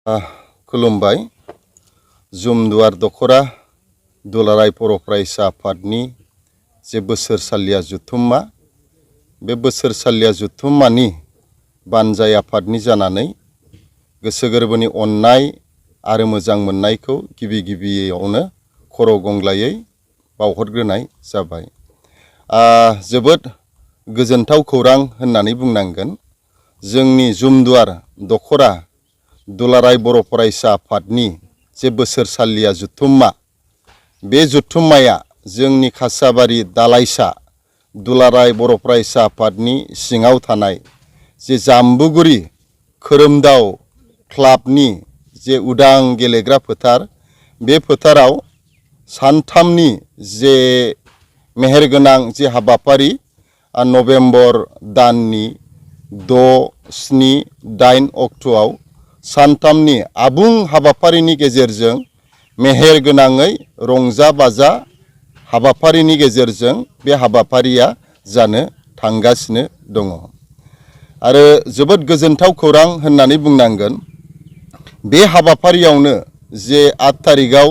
खुलुमबाय। जुमदुवार दखरा दुलाराय बर' फरायसा आफादनि जे बोसोरसालिया जुथुम्मा, बे बोसोरसालिया जुथुम्मानि बानजाय आफादनि जानानै गोसो गोरबोनि अननाय आरो मोजां मोननायखौ गिबि गिबियावनो खर' गंग्लायै बावहरग्रोनाय जाबाय। जोबोद गोजोनथाव खौरां होननानै बुंनांगोन। जोंनि जुमदुवार दखरा दुलाराय बर' फरायसा आफादनि जे बोसोरसालिया जुथुम्मा, बे जुथुम्माया जोंनि खासाबारि दालाइसा दुलाराय बर' फरायसा आफादनि सिङाव थानाय जे जाम्बुगुरि खोरोमदाव क्लाबनि जे उदां गेलेग्रा फोथार, बे फोथाराव सानथामनि जे मेहेरगोनां जे हाबाफारि नभेम्बर दाननि 6, 7, 8 अक्ट'आव सानथामनि आबुं हाबाफारिनि गेजेरजों मेहेर गोनाङै रंजा बाजा हाबाफारिनि गेजेरजों बे हाबाफारिया जानो थांगासिनो दङ। आरो जोबोद गोजोनथाव खौरां होननानै बुंनांगोन। बे हाबाफारियावनो जे 8 तारिखआव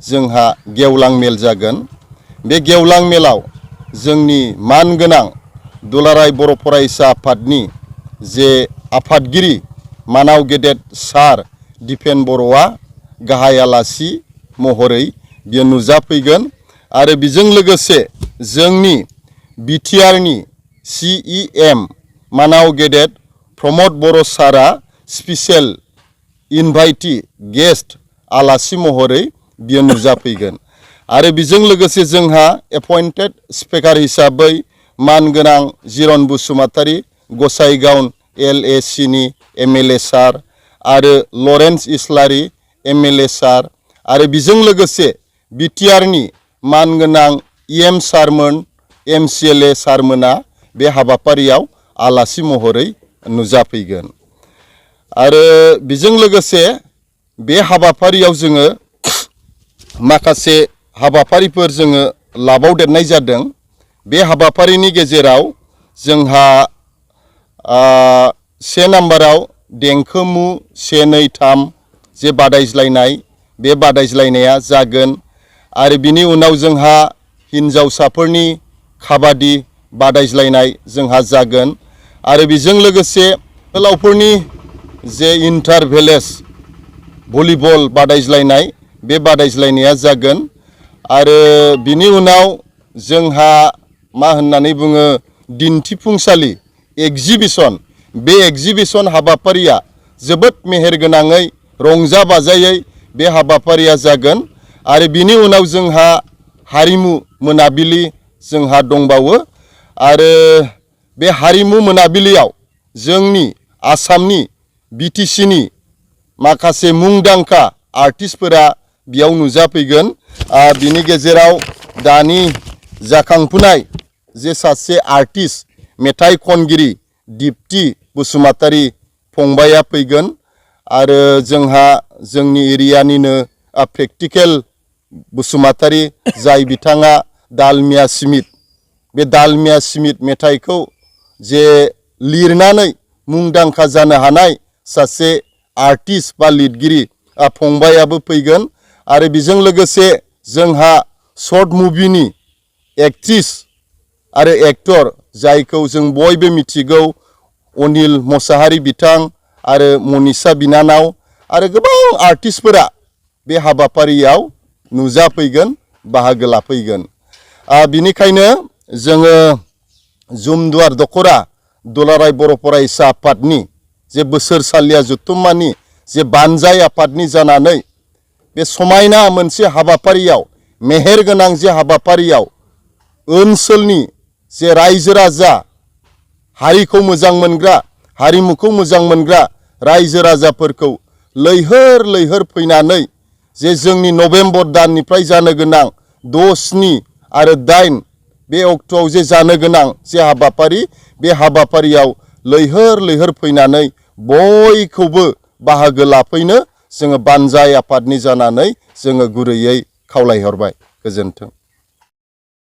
जोंहा गेवलां मेल जागोन। बे गेवलां मेलाव जोंनि मानगोनां दुलाराय बर' फरायसा आफादनि जे आफादगिरि मानाव गेदेर सार दिपेन बर'आ गाहाय आलासि महरै बियो नुजाफैगोन। आरो बेजों लोगोसे जोंनि बिटिआरनि CEM मानाव गेदेर प्रमद बर' सारा स्पेसियेल इनभाइटि गेस्ट आलासि महरै बियो नुजाफैगोन। आरो बेजों लोगोसे जोंहा एपइन्टेड स्पिकार हिसाबै मानगोनां जिरन बसुमतारी गसाइगाव LACनि MLA सार आरो लरेन्स इस्लारि MLA सार आरो बेजों लोगोसे बिटिआरनि मानगोनां EM सारमोन MCLA सारमोना बे हाबाफारियाव आलासि महरै नुजाफैगोन। आरो बेजों लोगोसे बे हाबाफारियाव जोङो माखासे हाबाफारिफोर जोङो लाबावदेरनाय जादों। बे हाबाफारिनि गेजेराव जोंहा 1 नाम्बाराव देंखो मु 1, 2, 3 जे बादायज्लायनाय, बे बादायज्लायनाया जागोन। आरो बिनि उनाव जोंहा हिन्जावसाफोरनि काबादि बादायज्लायनाय जोंहा जागोन। आरो बेजों लोगोसे जोहोलावफोरनि जे इन्टार भिलेज भलिबल बादायज्लायनाय, बे बादायज्लायनाया जागोन। आरो बिनि उनाव जोंहा मा होननानै बुङो दिन्थिफुंसालि एक्जिबिसन, बे एक्जिबिसन हाबाफारिया जोबोद मेहेरगोनाङै रंजा बाजायै बे हाबाफारिया जागोन। आरो बिनि उनाव जोंहा हारिमु मोनाबिलि जोंहा दंबावो। आरो बे हारिमु मोनाबिलियाव जोंनि आसामनि BTCनि माखासे मुंदांखा आर्टिस्टफोरा बेयाव नुजाफैगोन। बिनि गेजेराव दानि जाखांफुनाय जे सासे आर्टिस्ट मेथाइ खनगिरि दिप्ति बसुमतारी फंबाया फैगोन। आरो जोंहा जोंनि एरियानिनो प्रेक्टिकेल बसुमतारी, जाय बिथाङा दालमिया स्मिथ, बे दालमिया स्मिथ मेथाइखौ जे लिरनानै मुंदांखा जानो हानाय सासे आर्टिस्ट बा लिरगिरि फंबायाबो फैगोन। आरो बेजों लोगोसे जोंहा शर्ट मुभिनि एक्ट्रिस आरो एक्टर, जायखौ जों बयबो मिथिगौ, अनिल मोसाहारि बिथां आरो मनिषा बिनानाव आरो गोबां आर्टिस्टफोरा बे हाबाफारियाव नुजाफैगोन, बाहागो लाफैगोन। बिनिखायनो जोङो जुमदुवार दखरा दुलाराय बर' फरायसा आफादनि जे बोसोरसालिया जुथुम्मानि जे बानजाय आफादनि जानानै बे समायना मोनसे हाबाफारियाव, मेहेरगोनां जे हाबाफारियाव ओनसोलनि जे रायजो राजा, हारिखौ मोजां मोनग्रा, हारिमुखौ मोजां मोनग्रा रायजो राजाफोरखौ लैहोर लैहोर फैनानै जे जोंनि नभेम्बर दाननिफ्राय जानो गोनां 6, 7 आरो 8 बे अक्ट'आव जे जानो गोनां जे हाबाफारि, बे हाबाफारियाव लैहोर लैहोर फैनानै बयखौबो बाहागो लाफैनो जोङो बानजाय आफादनि जानानै जोङो गुरैयै खावलायहरबाय। गोजोन्थों।